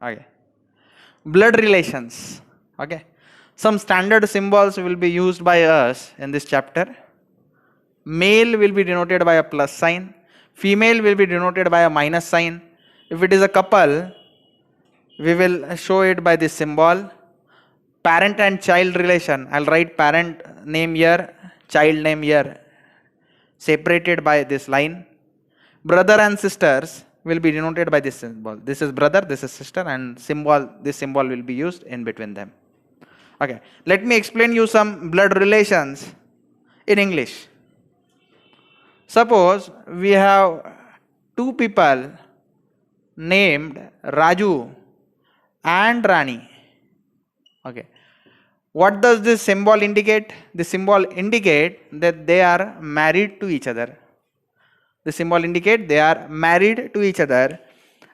Okay. Blood relations. Okay. Some standard symbols will be used by us in this chapter. Male will be denoted by a plus sign. Female will be denoted by a minus sign. If it is a couple, we will show it by this symbol. Parent and child relation, I'll write parent name here, child name here, separated by this line. Brother and sisters will be denoted by this symbol. This is brother, this is sister, and this symbol will be used in between them. Okay, let me explain you some blood relations in English. Suppose we have two people named Raju and Rani. Okay, what does this symbol indicate? The symbol indicate that they are married to each other. The symbol indicate they are married to each other.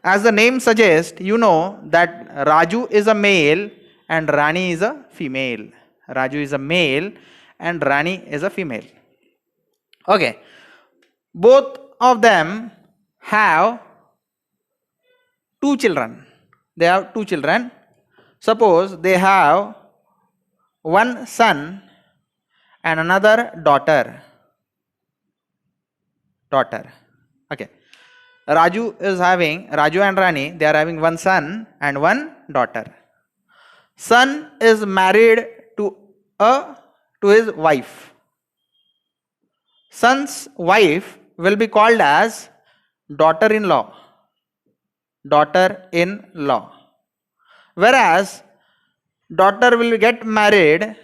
As the name suggests, you know that Raju is a male and Rani is a female. Raju is a male and Rani is a female. Okay. Both of them have two children. They have two children. Suppose they have one son and another daughter. Okay. Raju and Rani, they are having one son and one daughter. Son is married to his wife. Son's wife will be called as daughter-in-law. Daughter-in-law. Whereas daughter will get married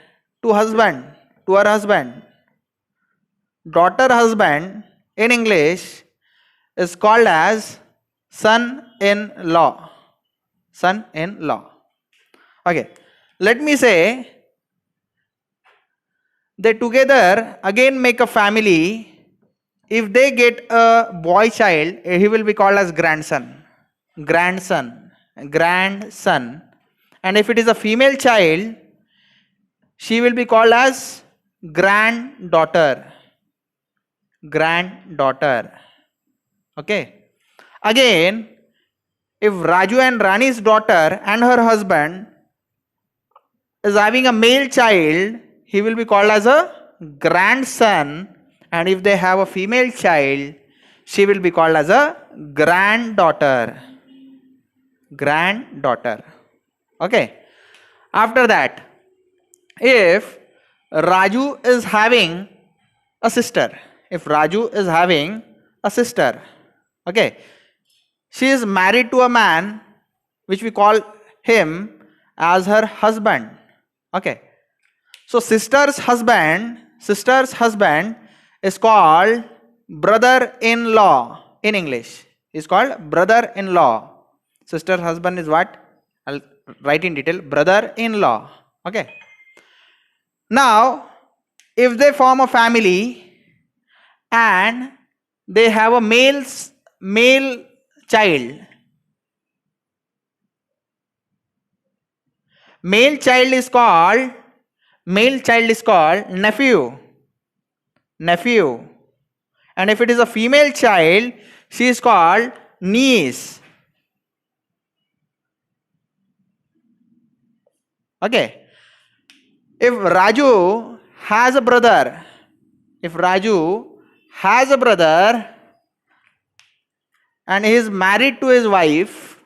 to her husband. Daughter-husband in English is called as son-in-law. Son-in-law. Okay. Let me say they together again make a family. If they get a boy child, he will be called as grandson. And if it is a female child, she will be called as granddaughter. Okay. Again, if Raju and Rani's daughter and her husband is having a male child, he will be called as a grandson. And if they have a female child, she will be called as a granddaughter. Okay. After that, if Raju is having a sister, okay, she is married to a man which we call him as her husband. Okay. So sister's husband is called brother-in-law in English. Is called brother-in-law. Sister's husband is what? I'll write in detail. Brother-in-law. Okay. Now, if they form a family and they have a male child. Male child is called nephew. And if it is a female child, she is called niece. Okay. If Raju has a brother, and he is married to his wife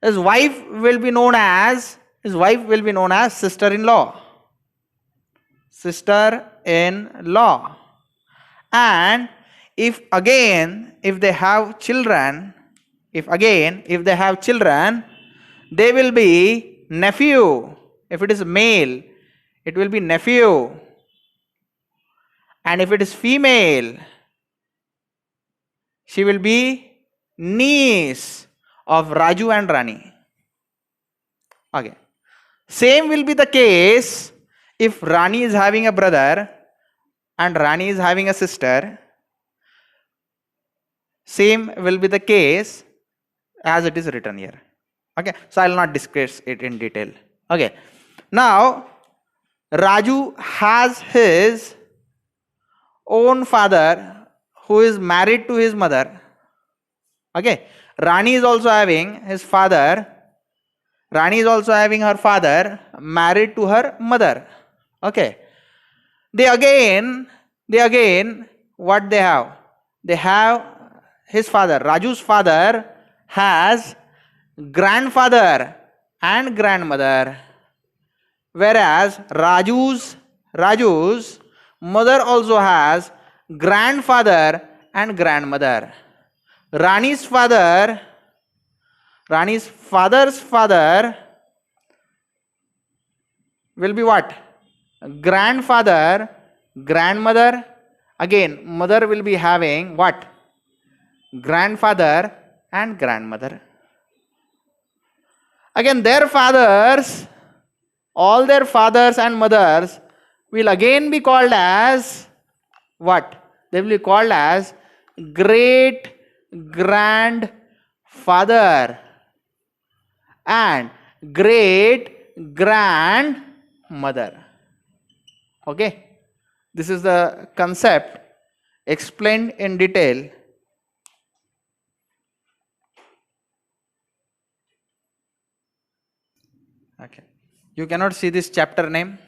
will be known as sister-in-law. And if they have children, they will be nephew. If it is male, it will be nephew. And if it is female, she will be niece of Raju and Rani. Okay. Same will be the case if Rani is having a brother and Rani is having a sister. Same will be the case as it is written here. Okay. So I will not discuss it in detail. Okay. Now, Raju has his own father who is married to his mother. Okay. Rani is also having his father. Rani is also having her father married to her mother. Okay. They again, what they have? They have his father. Raju's father has grandfather and grandmother. Whereas Raju's mother also has grandfather and grandmother. Rani's father's father will be what? Grandfather, grandmother. Again, mother will be having what? Grandfather and grandmother. Again, their fathers, all their fathers and mothers will again be called as what? They will be called as great grandfather and great grandmother. Okay, this is the concept explained in detail. Okay, you cannot see this chapter name.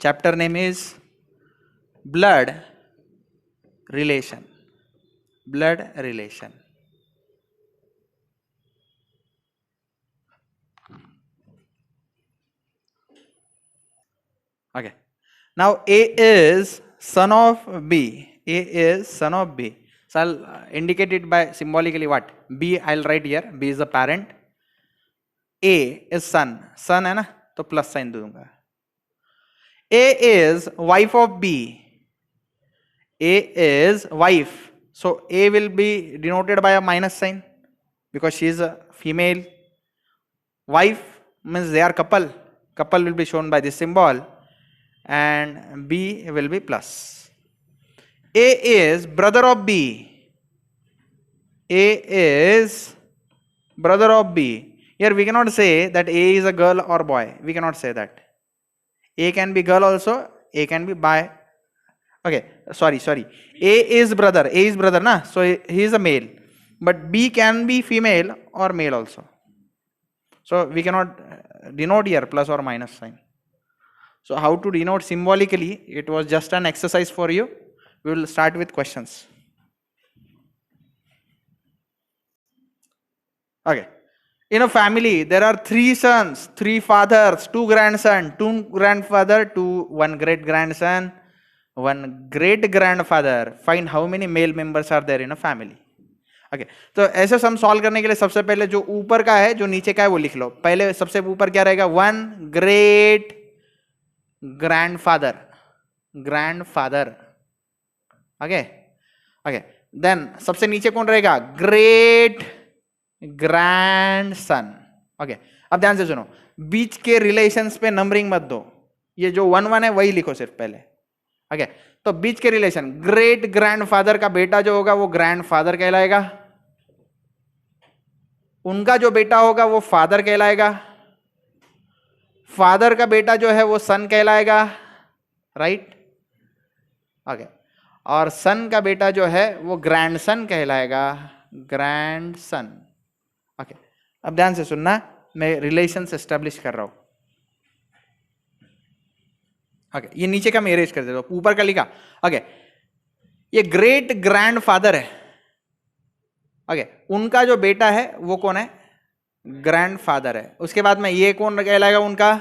Chapter name is blood relation. Blood relation. Okay. Now A is son of B. A is son of B. So I'll indicate it by symbolically what? B I'll write here. B is the parent. A is son. Son है ना? तो plus sign दूंगा. A is wife of B. A is wife. So A will be denoted by a minus sign because she is a female. Wife means they are couple. Couple will be shown by this symbol. And B will be plus. A is brother of B. A is brother of B. Here we cannot say that A is a girl or boy. We cannot say that. A can be girl also. A can be boy. Okay, sorry. A is brother. A is brother, na? So he is a male. But B can be female or male also. So we cannot denote here plus or minus sign. So how to denote symbolically? It was just an exercise for you. We will start with questions. Okay. In a family, there are 3 sons, 3 fathers, 2 grandsons, 2 grandfather, 1 great grandson, 1 great grandfather. Find how many male members are there in a family. Okay. तो ऐसे sum solve करने के लिए सबसे पहले जो ऊपर का है, जो नीचे का है वो लिख लो. पहले सबसे ऊपर क्या रहेगा? 1 great grandfather. Okay. Then सबसे नीचे कौन रहेगा? Great grandson. Okay. अब ध्यान से सुनो, बीच के रिलेशंस पे नंबरिंग मत दो. ये जो 1 है वही लिखो सिर्फ पहले. Okay. तो बीच के रिलेशन, ग्रेट ग्रैंडफादर का बेटा जो होगा वो ग्रैंडफादर कहलाएगा. उनका जो बेटा होगा वो फादर कहलाएगा. फादर का बेटा जो है वो सन कहलाएगा. राइट. ओके. और सन का बेटा जो है वो ग्रैंडसन कहलाएगा. ग्रैंडसन. ओके. अब ध्यान से सुनना, मैं रिलेशंस एस्टेब्लिश कर रहा हूं. ओके. ये नीचे का मैं इरेज कर देता हूं, ऊपर का लिखा. ओके. ये ग्रेट ग्रैंडफादर है. ओके. उनका जो बेटा है वो कौन है? ग्रैंडफादर है. उसके बाद में ये कौन कहलाएगा? उनका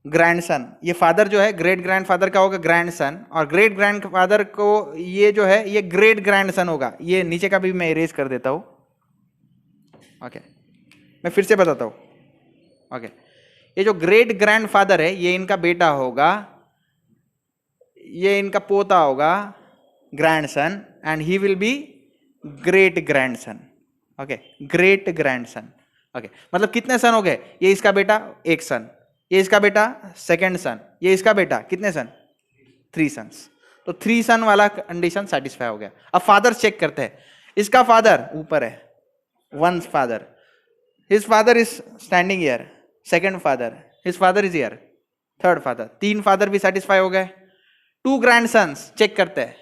ग्रैंडसन. ये फादर जो है ग्रेट ग्रैंडफादर का होगा ग्रैंडसन, और ग्रेट ग्रैंडफादर को ये जो है ये ग्रेट ग्रैंडसन होगा. ये नीचे का भी मैं इरेज कर देता हूं. ओके. मैं फिर से बताता हूं. ओके. ये जो ग्रेट ग्रैंडफादर है ये इनका बेटा होगा, ये इनका पोता होगा grandson, and he will be great grandson. Okay. Great grandson. Okay. मतलब कितने सन हो गए? ये इसका बेटा 1 सन, ये इसका बेटा 2nd सन, ये इसका बेटा कितने सन? 3 सन्स. तो 3 सन वाला कंडीशन सेटिस्फाई हो गया. अब फादर चेक करते हैं. इसका फादर ऊपर है, 1 father. His father is standing here. 2nd father. His father is here. 3rd father. 3 father भी सेटिस्फाई हो गए. 2 ग्रैंडसन्स चेक करते हैं.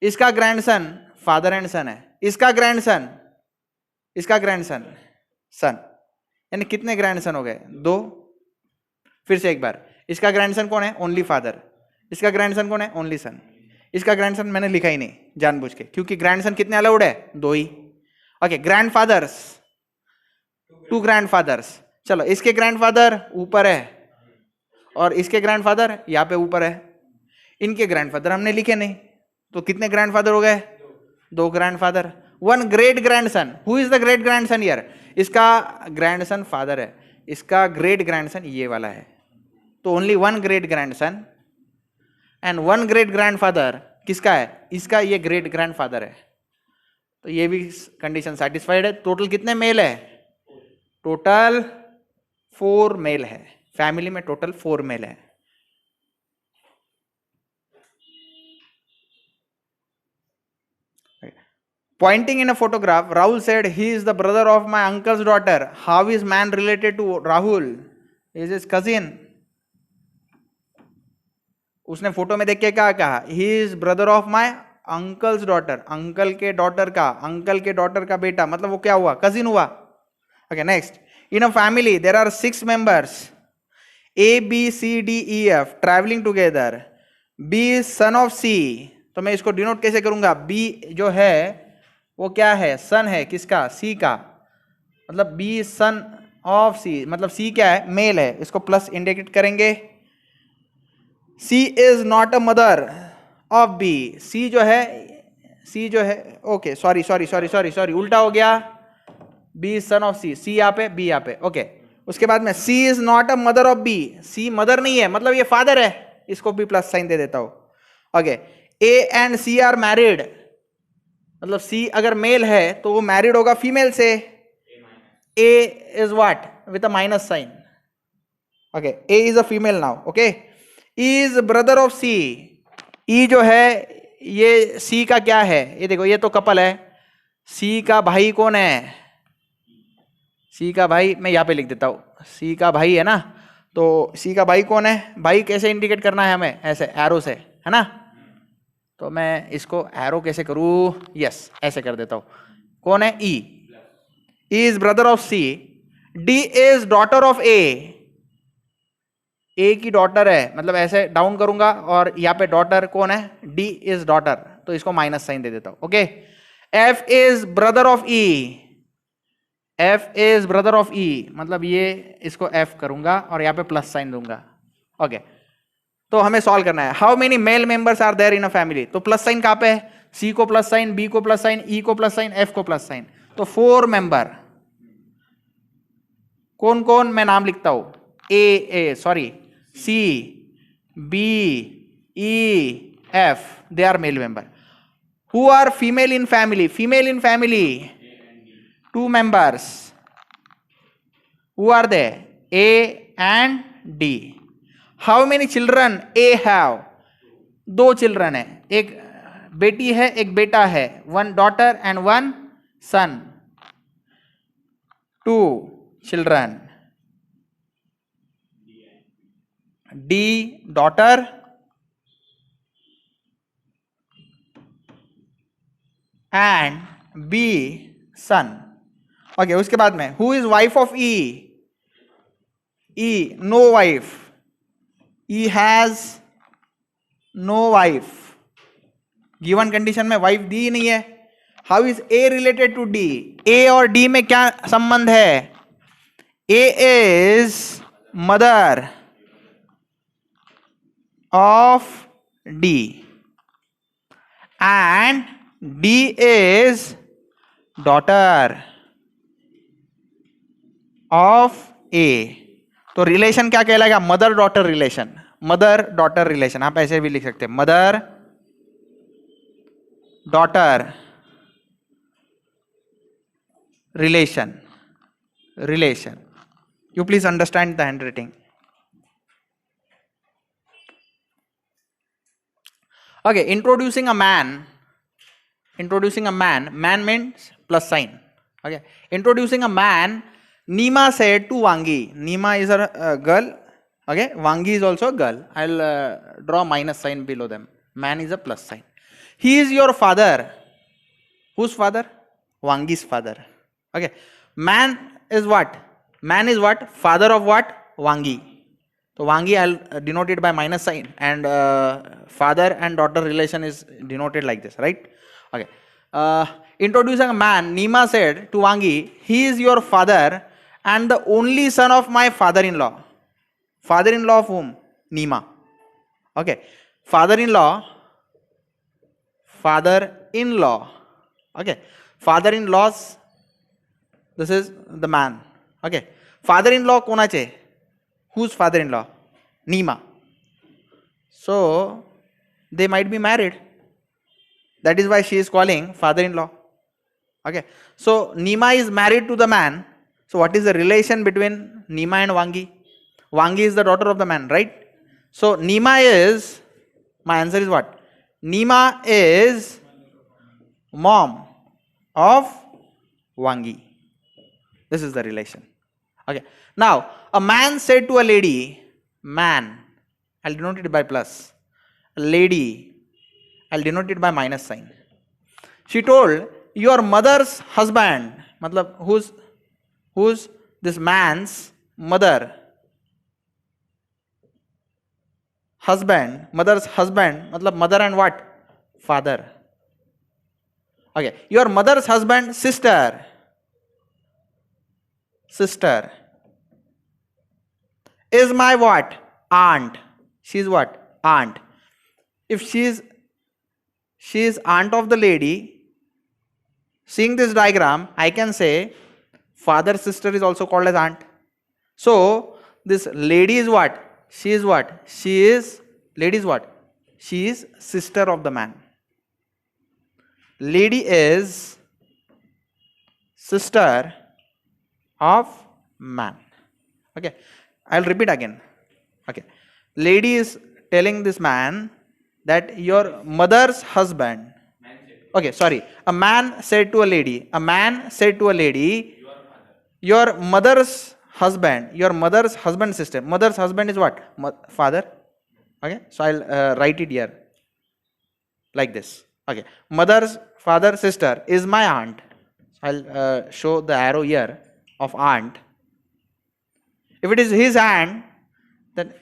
इसका ग्रैंडसन फादर एंड सन है, इसका ग्रैंडसन, इसका ग्रैंडसन सन, यानी कितने ग्रैंडसन हो गए? 2। फिर से एक बार, इसका ग्रैंडसन कौन है? Only father. इसका ग्रैंडसन कौन है? Only son. इसका ग्रैंडसन मैंने लिखा ही नहीं जानबूझ के, क्योंकि ग्रैंडसन कितने अलाउड है? 2 ही। Okay, grandfathers, 2 grandfathers. चलो, इसके ग्रैंडफादर ऊपर है और इसके ग्रैंडफादर यहाँ पे ऊपर है। इनके ग्रैंडफादर हमने लिखे नहीं, तो कितने ग्रैंडफादर हो गए? 2 grandfather. 1 great grandson. Who is the great grandson here? इसका ग्रैंडसन फादर है, इसका ग्रेट ग्रैंडसन ये वाला है, तो only 1 great grandson and 1 great grandfather किसका है? इसका, ये ग्रेट ग्रैंडफादर है, तो ये भी कंडीशन सेटिस्फाइड है। टोटल कितने मेल है? टोटल 4 मेल है, फैमिली में टोटल 4 मेल है। Pointing in a photograph, Rahul said, he is the brother of my uncle's daughter. How is man related to Rahul? He is his cousin. उसने photo में देख के क्या कहा? He is brother of my uncle's daughter. Uncle के daughter का, uncle के daughter का बेटा, मतलब वो क्या हुआ? कजिन हुआ। Okay, next. In a family, there are 6 members. A, B, C, D, E, F traveling together. B is son of C. तो मैं इसको डिनोट कैसे करूंगा? B जो है वो क्या है? सन है, किसका? सी का, मतलब बी सन ऑफ सी, मतलब सी क्या है? मेल है, इसको प्लस इंडिकेट करेंगे। C is not a mother of B. C जो है ओके, सॉरी उल्टा हो गया। बी सन ऑफ सी, सी यहाँ पे, बी यहाँ पे। ओके, उसके बाद में C is not a mother of B. C mother नहीं है, मतलब ये फादर है, इसको भी प्लस साइन दे देता हूं। Okay, A and C are married, मतलब सी अगर मेल है तो वो मैरिड होगा फीमेल से। A is what? With a minus sign. Okay, A is a female now. Okay, is brother of C. E जो है ये सी का क्या है? ये देखो, ये तो कपल है। सी का भाई कौन है? सी का भाई मैं यहाँ पे लिख देता हूं, सी का भाई है ना, तो सी का भाई कौन है? भाई कैसे इंडिकेट करना है हमें? ऐसे एरो से, है ना। तो मैं इसको एरो कैसे करूं? यस, ऐसे कर देता हूं। कौन है? E. E is brother of C. D is daughter of A. A की डॉटर है, मतलब ऐसे डाउन करूंगा और यहाँ पे डॉटर कौन है? डी इज डॉटर, तो इसको माइनस साइन दे देता हूं। Okay, F is brother of E. F is brother of E, मतलब ये इसको एफ करूंगा और यहाँ पे प्लस साइन दूंगा। ओके, तो हमें सॉल्व करना है। How many male members are there in a family? तो प्लस साइन कहां पे है? सी को प्लस साइन, बी को प्लस साइन, ई को प्लस साइन, एफ को प्लस साइन, तो 4 मेंबर। कौन कौन मैं नाम लिखता हूं? C, B, E, F, they are male member. Who are female in family? Female in family 2 members. Who are they? A and D. How many children A have? 2 children है, एक बेटी है एक बेटा है, 1 daughter and 1 son. 2 children. D daughter and B son. Okay, उसके बाद में who is wife of E? E no wife, E has no wife. Given condition में वाइफ दी नहीं है। How is A related to D? A और D में क्या संबंध है? A is mother of D and D is daughter of A. तो रिलेशन क्या कहलाएगा? Mother daughter relation. Mother daughter relation आप ऐसे भी लिख सकते हैं, mother daughter relation. You please understand the handwriting. Okay, introducing a man. Man means plus sign. Okay, introducing a man. Nima said to Wangi. Nima is a girl. Okay, Wangi is also a girl. I'll draw minus sign below them. Man is a plus sign. He is your father. Whose father? Wangi's father. Okay. Man is what? Man is what? Father of what? Wangi. So Wangi I'll denote it by minus sign, and father and daughter relation is denoted like this, right? Okay. Introducing a man, Nima said to Wangi, he is your father and the only son of my father-in-law. Father-in-law of whom? Nima. Okay. Father-in-law. Father-in-law. Okay. Father-in-laws. This is the man. Okay. Father-in-law konache. Whose father-in-law? Nima. So they might be married. That is why she is calling father-in-law. Okay. So Nima is married to the man. So what is the relation between Nima and Wangi? Wangi is the daughter of the man, right? So Nima is, my answer is what? Nima is mom of Wangi. This is the relation. Okay. Now, a man said to a lady, man, I'll denote it by plus. A lady, I'll denote it by minus sign. She told, your mother's husband, matlab who's this man's mother? Husband, mother's husband, matlab mother and what? Father. Okay. Your mother's husband, sister. Sister. Is my what? Aunt. She is what? Aunt. If she is aunt of the lady, seeing this diagram, I can say father sister is also called as aunt. So this lady is what? She is what? Lady is what? She is sister of the man. Lady is sister of man. Okay. I'll repeat again. Okay. Lady is telling this man that your mother's husband. Okay, sorry. A man said to a lady. A man said to a lady, your mother's husband system. Mother's husband is what? Father. Okay. So I'll write it here like this. Okay. Mother's father sister is my aunt. I'll show the arrow here of aunt. If it is his aunt, then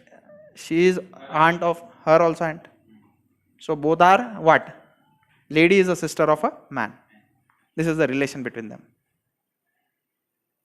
she is aunt of her also aunt. So both are what? Lady is a sister of a man. This is the relation between them.